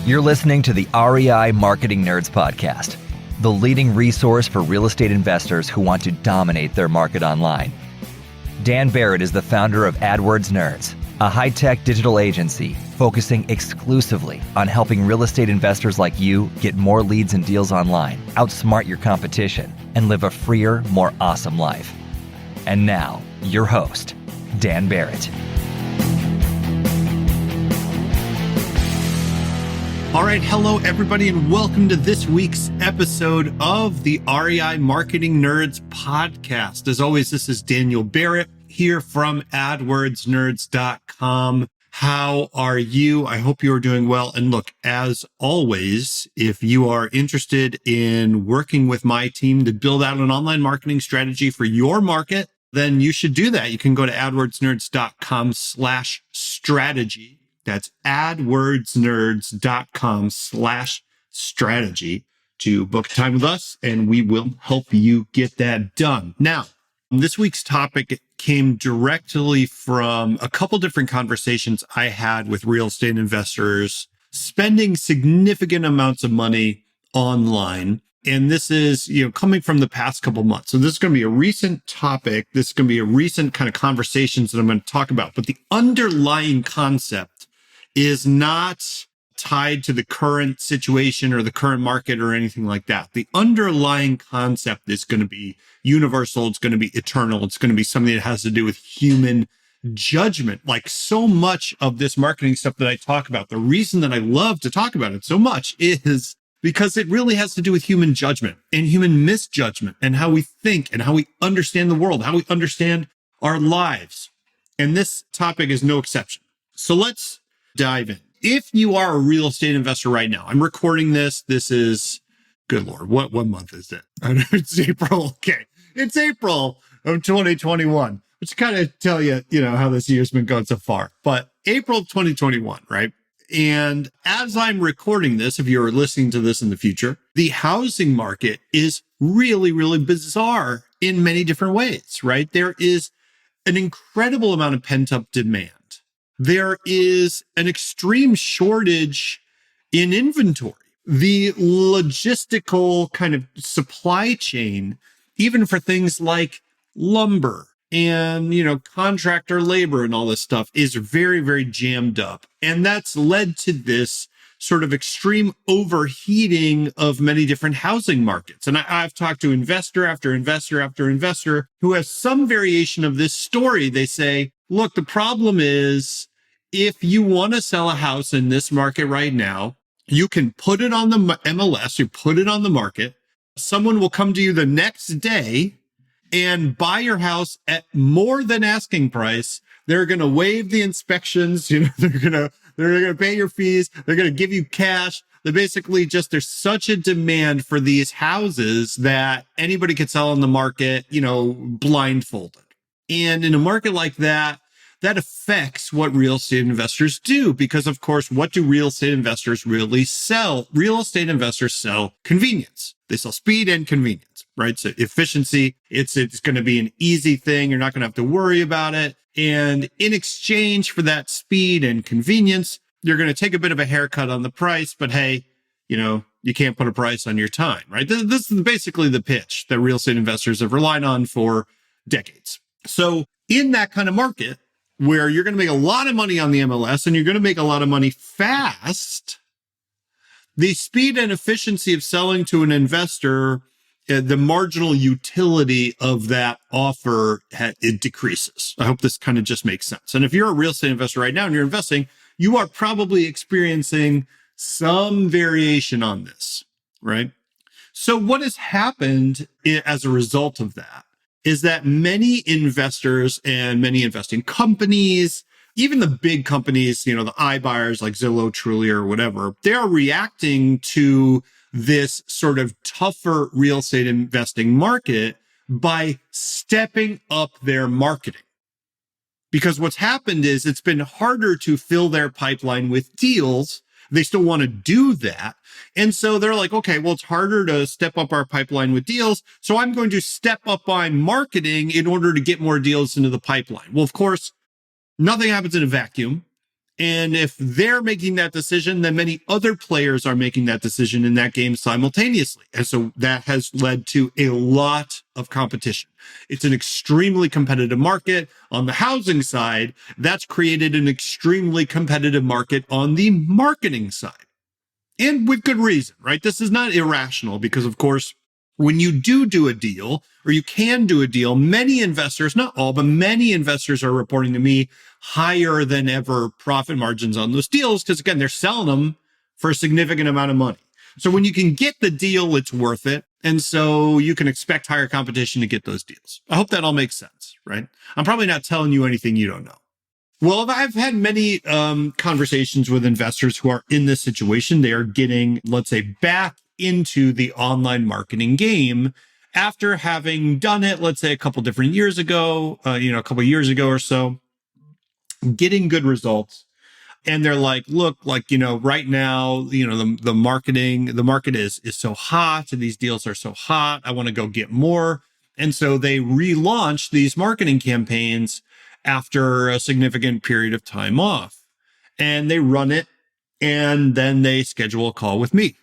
You're listening to the REI Marketing Nerds Podcast, the leading resource for real estate investors who want to dominate their market online. Dan Barrett is the founder of AdWords Nerds, a high-tech digital agency focusing exclusively on helping real estate investors like you get more leads and deals online, outsmart your competition, and live a freer, more awesome life. And now, your host, Dan Barrett. All right, hello everybody, and welcome to this week's episode of the REI Marketing Nerds Podcast. As always, this is Daniel Barrett here from AdWordsNerds.com. How are you? I hope you are doing well. And look, as always, if you are interested in working with my team to build out an online marketing strategy for your market, then you should do that. You can go to AdWordsNerds.com/strategy. That's AdWordsNerds.com/strategy to book time with us, and we will help you get that done. Now, this week's topic came directly from a couple different conversations I had with real estate investors spending significant amounts of money online. And this is, coming from the past couple months. So this is going to be a recent topic. This is going to be a recent kind of conversations that I'm going to talk about. But the underlying concept is not tied to the current situation or the current market or anything like that. The underlying concept is going to be universal. It's going to be eternal. It's going to be something that has to do with human judgment. Like so much of this marketing stuff that I talk about, the reason that I love to talk about it so much is because it really has to do with human judgment and human misjudgment and how we think and how we understand the world, how we understand our lives. And this topic is no exception. So let's dive in. If you are a real estate investor right now, I'm recording this. This is, good Lord, what month is it? It's April. Okay. It's April of 2021, which kind of tell you, how this year's been going so far. But April 2021, right? And as I'm recording this, if you're listening to this in the future, the housing market is really, really bizarre in many different ways, right? There is an incredible amount of pent-up demand. There is an extreme shortage in inventory. The logistical kind of supply chain, even for things like lumber and, contractor labor and all this stuff, is very, very jammed up. And that's led to this sort of extreme overheating of many different housing markets. And I've talked to investor after investor after investor who has some variation of this story. They say, look, the problem is if you want to sell a house in this market right now, you can put it on the MLS, you put it on the market. Someone will come to you the next day and buy your house at more than asking price. They're going to waive the inspections. They're going to pay your fees. They're going to give you cash. They're basically there's such a demand for these houses that anybody could sell on the market, blindfolded. And in a market like that, that affects what real estate investors do because, of course, what do real estate investors really sell? Real estate investors sell convenience. They sell speed and convenience, right? So efficiency, it's going to be an easy thing. You're not going to have to worry about it. And in exchange for that speed and convenience, you're going to take a bit of a haircut on the price. But hey, you can't put a price on your time, right? This is basically the pitch that real estate investors have relied on for decades. So in that kind of market, where you're going to make a lot of money on the MLS and you're going to make a lot of money fast, the speed and efficiency of selling to an investor, the marginal utility of that offer, it decreases. I hope this kind of just makes sense. And if you're a real estate investor right now and you're investing, you are probably experiencing some variation on this, right? So what has happened as a result of that is that many investors and many investing companies, even the big companies, the iBuyers like Zillow, Trulia, or whatever, they are reacting to this sort of tougher real estate investing market by stepping up their marketing. Because what's happened is it's been harder to fill their pipeline with deals. They still want to do that. And so they're like, okay, well, it's harder to step up our pipeline with deals. So I'm going to step up my marketing in order to get more deals into the pipeline. Well, of course, nothing happens in a vacuum. And if they're making that decision, then many other players are making that decision in that game simultaneously. And so that has led to a lot of competition. It's an extremely competitive market on the housing side. That's created an extremely competitive market on the marketing side. And with good reason, right? This is not irrational because, of course, when you do a deal, or you can do a deal, many investors, not all, but many investors are reporting to me higher than ever profit margins on those deals because, again, they're selling them for a significant amount of money. So when you can get the deal, it's worth it. And so you can expect higher competition to get those deals. I hope that all makes sense, right? I'm probably not telling you anything you don't know. Well, I've had many conversations with investors who are in this situation. They are getting, let's say, back into the online marketing game after having done it, let's say a couple different years ago, a couple years ago or so, getting good results. And they're like, look, right now, the market is so hot and these deals are so hot. I want to go get more. And so they relaunch these marketing campaigns after a significant period of time off, and they run it, and then they schedule a call with me.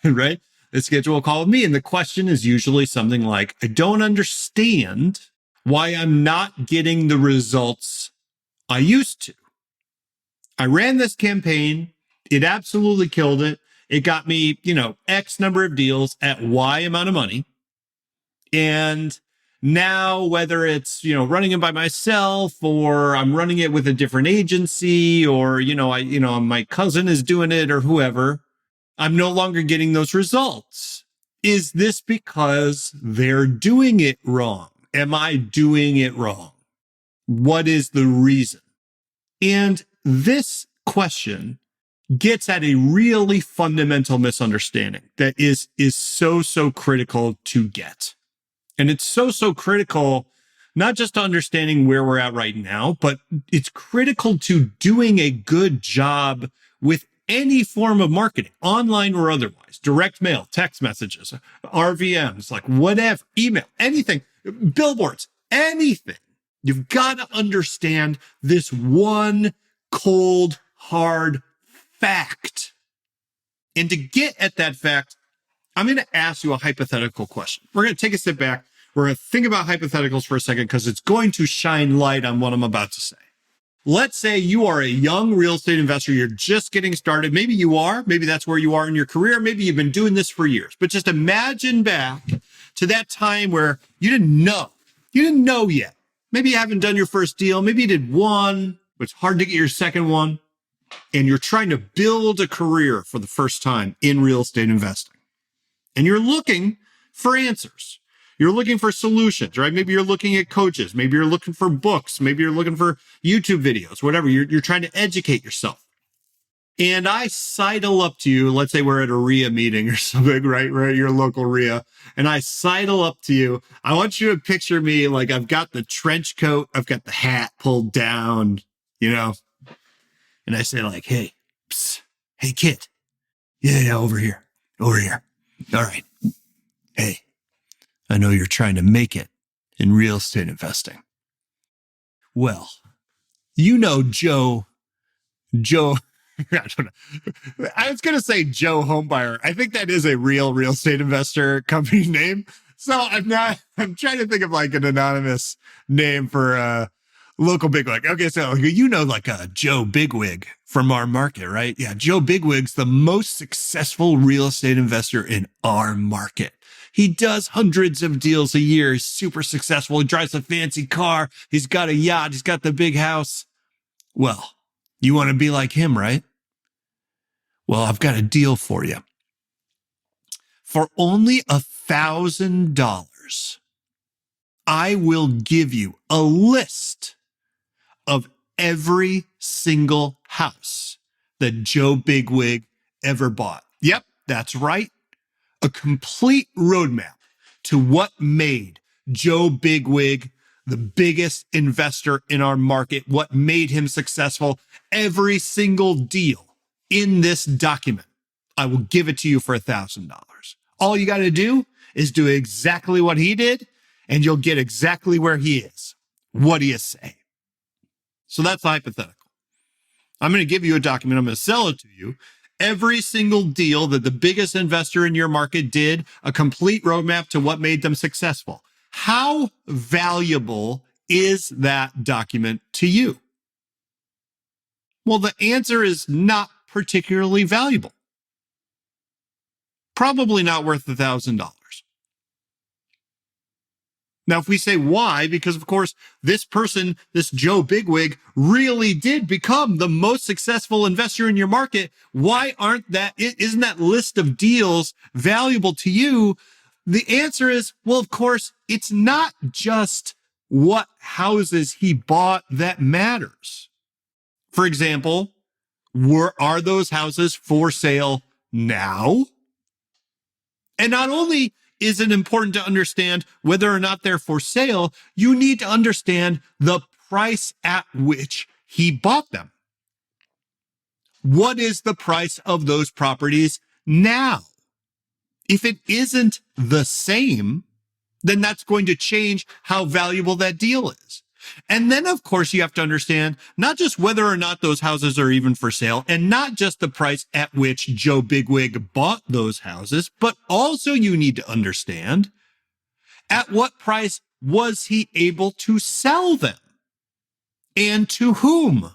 Right? They schedule a call with me. And the question is usually something like, I don't understand why I'm not getting the results I used to. I ran this campaign. It absolutely killed it. It got me, X number of deals at Y amount of money. And now, whether it's, running it by myself or I'm running it with a different agency or, my cousin is doing it or whoever, I'm no longer getting those results. Is this because they're doing it wrong? Am I doing it wrong? What is the reason? And this question gets at a really fundamental misunderstanding that is so critical to get. And it's so critical, not just to understanding where we're at right now, but it's critical to doing a good job with any form of marketing, online or otherwise, direct mail, text messages, RVMs, like whatever, email, anything, billboards, anything. You've got to understand this one cold, hard fact. And to get at that fact, I'm going to ask you a hypothetical question. We're going to take a step back. We're going to think about hypotheticals for a second because it's going to shine light on what I'm about to say. Let's say you are a young real estate investor. You're just getting started. Maybe you are. Maybe that's where you are in your career. Maybe you've been doing this for years. But just imagine back to that time where you didn't know. You didn't know yet. Maybe you haven't done your first deal. Maybe you did one, but it's hard to get your second one. And you're trying to build a career for the first time in real estate investing. And you're looking for answers. You're looking for solutions, right? Maybe you're looking at coaches. Maybe you're looking for books. Maybe you're looking for YouTube videos, whatever. You're trying to educate yourself. And I sidle up to you. Let's say we're at a RIA meeting or something, right? We're at your local RIA. And I sidle up to you. I want you to picture me like I've got the trench coat. I've got the hat pulled down, and I say like, hey, psst, hey, kid. Yeah, over here. All right. Hey, I know you're trying to make it in real estate investing. Well, Joe, I don't know. I was going to say Joe Homebuyer. I think that is a real estate investor company name. So I'm trying to think of like an anonymous name for a local bigwig. Okay, so like a Joe Bigwig from our market, right? Yeah, Joe Bigwig's the most successful real estate investor in our market. He does hundreds of deals a year. He's super successful. He drives a fancy car. He's got a yacht. He's got the big house. Well, you want to be like him, right? Well, I've got a deal for you. For only $1,000, I will give you a list of every single house that Joe Bigwig ever bought. Yep, that's right. A complete roadmap to what made Joe Bigwig the biggest investor in our market, what made him successful, every single deal in this document. I will give it to you for $1,000. All you got to do is do exactly what he did, and you'll get exactly where he is. What do you say? So that's hypothetical. I'm going to give you a document. I'm going to sell it to you. Every single deal that the biggest investor in your market did, a complete roadmap to what made them successful. How valuable is that document to you? Well, the answer is not particularly valuable. Probably not worth $1,000. Now, if we say why, because of course, this person, this Joe Bigwig, really did become the most successful investor in your market. Why isn't that list of deals valuable to you? The answer is, well, of course, it's not just what houses he bought that matters. For example, are those houses for sale now? And not only is it important to understand whether or not they're for sale, you need to understand the price at which he bought them. What is the price of those properties now? If it isn't the same, then that's going to change how valuable that deal is. And then, of course, you have to understand not just whether or not those houses are even for sale, and not just the price at which Joe Bigwig bought those houses, but also you need to understand at what price was he able to sell them and to whom.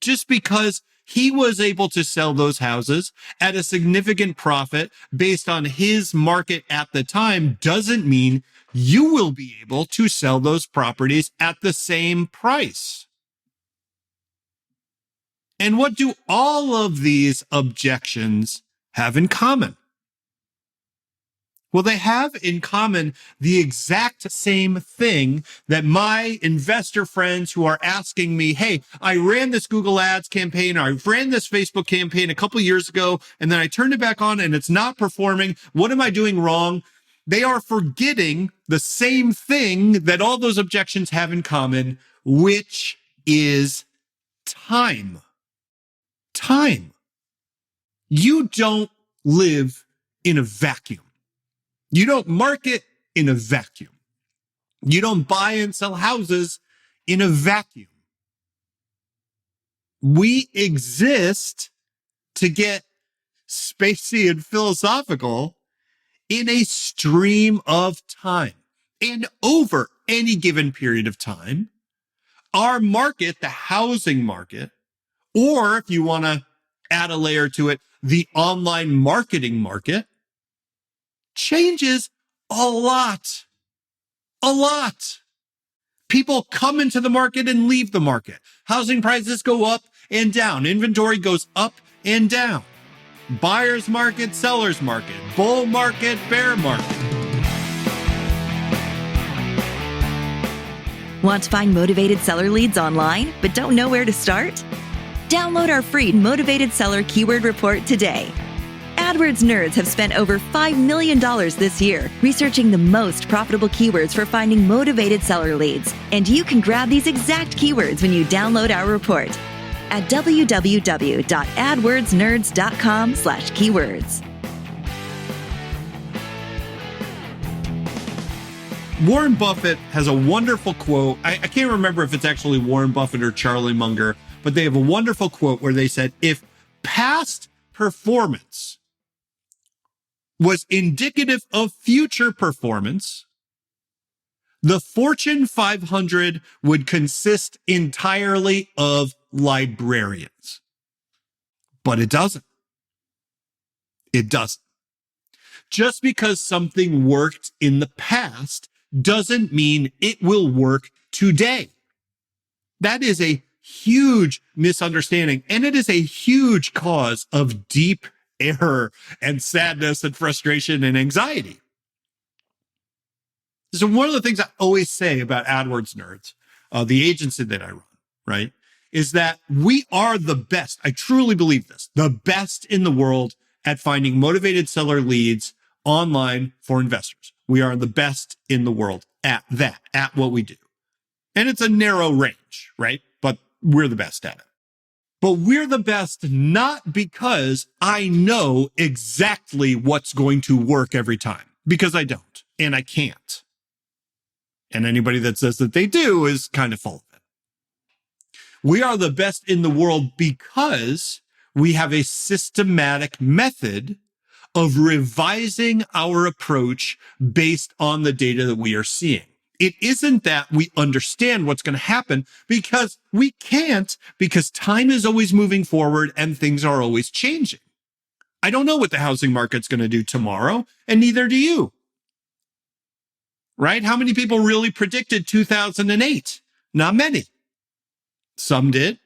Just because he was able to sell those houses at a significant profit based on his market at the time doesn't mean you will be able to sell those properties at the same price. And what do all of these objections have in common? Well, they have in common the exact same thing that my investor friends who are asking me, hey, I ran this Google Ads campaign, or I ran this Facebook campaign a couple years ago, and then I turned it back on and it's not performing. What am I doing wrong? They are forgetting the same thing that all those objections have in common, which is time. Time. You don't live in a vacuum. You don't market in a vacuum. You don't buy and sell houses in a vacuum. We exist, to get spacey and philosophical, in a stream of time. And over any given period of time, our market, the housing market, or if you want to add a layer to it, the online marketing market, changes a lot. A lot. People come into the market and leave the market. Housing prices go up and down. Inventory goes up and down. Buyer's market, seller's market, bull market, bear market. Want to find motivated seller leads online, but don't know where to start? Download our free Motivated Seller Keyword Report today. AdWords nerds have spent over $5 million this year researching the most profitable keywords for finding motivated seller leads. And you can grab these exact keywords when you download our report at www.adwordsnerds.com/keywords. Warren Buffett has a wonderful quote. I can't remember if it's actually Warren Buffett or Charlie Munger, but they have a wonderful quote where they said, if past performance was indicative of future performance, the Fortune 500 would consist entirely of librarians. But it doesn't. It doesn't. Just because something worked in the past doesn't mean it will work today. That is a huge misunderstanding, and it is a huge cause of deep error and sadness and frustration and anxiety. So one of the things I always say about AdWords Nerds, the agency that I run, right, is that we are the best. I truly believe this, the best in the world at finding motivated seller leads online for investors. We are the best in the world at that, at what we do. And it's a narrow range, right? But we're the best at it. But we're the best not because I know exactly what's going to work every time, because I don't, and I can't. And anybody that says that they do is kind of full of it. We are the best in the world because we have a systematic method of revising our approach based on the data that we are seeing. It isn't that we understand what's going to happen, because we can't, because time is always moving forward and things are always changing. I don't know what the housing market's going to do tomorrow, and neither do you. Right? How many people really predicted 2008? Not many. Some did.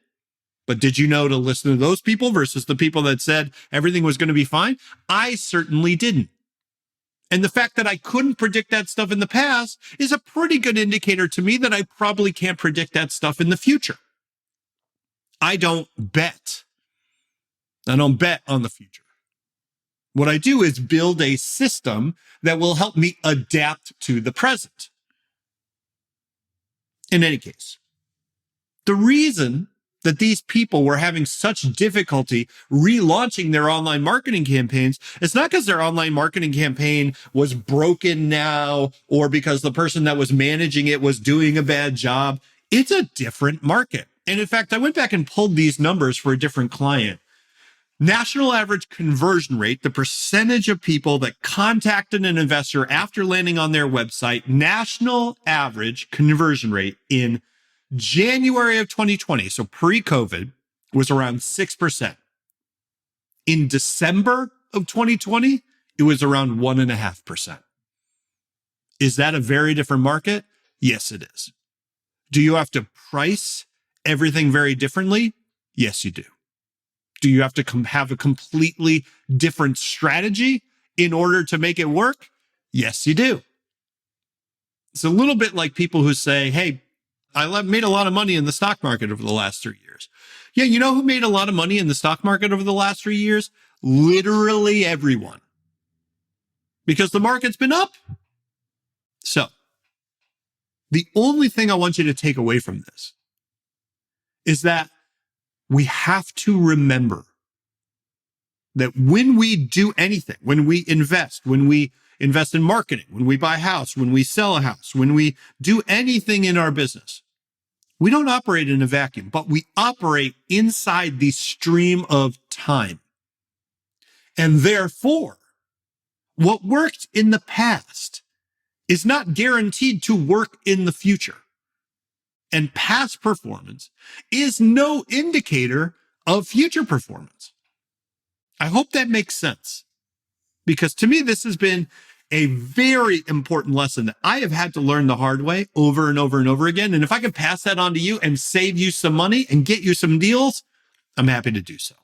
But did you know to listen to those people versus the people that said everything was going to be fine? I certainly didn't. And the fact that I couldn't predict that stuff in the past is a pretty good indicator to me that I probably can't predict that stuff in the future. I don't bet. I don't bet on the future. What I do is build a system that will help me adapt to the present. In any case, the reason that these people were having such difficulty relaunching their online marketing campaigns, it's not because their online marketing campaign was broken now or because the person that was managing it was doing a bad job. It's a different market. And in fact, I went back and pulled these numbers for a different client. National average conversion rate, the percentage of people that contacted an investor after landing on their website, national average conversion rate in January of 2020, so pre-COVID, was around 6%. In December of 2020, it was around 1.5%. Is that a very different market? Yes, it is. Do you have to price everything very differently? Yes, you do. Do you have to have a completely different strategy in order to make it work? Yes, you do. It's a little bit like people who say, hey, I made a lot of money in the stock market over the last 3 years. Yeah, you know who made a lot of money in the stock market over the last 3 years? Literally everyone. Because the market's been up. So, the only thing I want you to take away from this is that we have to remember that when we do anything, when we invest in marketing, when we buy a house, when we sell a house, when we do anything in our business, we don't operate in a vacuum, but we operate inside the stream of time. And therefore, what worked in the past is not guaranteed to work in the future. And past performance is no indicator of future performance. I hope that makes sense, because to me, this has been a very important lesson that I have had to learn the hard way over and over and over again. And if I can pass that on to you and save you some money and get you some deals, I'm happy to do so.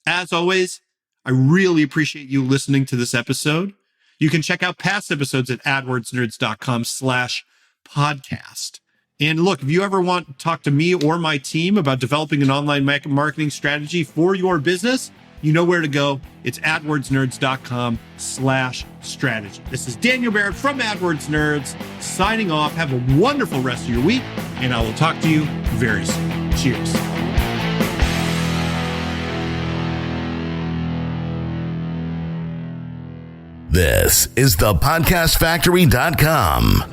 As always, I really appreciate you listening to this episode. You can check out past episodes at adwordsnerds.com/podcast. And look, if you ever want to talk to me or my team about developing an online marketing strategy for your business, you know where to go. It's adwordsnerds.com/strategy. This is Daniel Barrett from AdWords Nerds signing off. Have a wonderful rest of your week, and I will talk to you very soon. Cheers. This is the podcastfactory.com.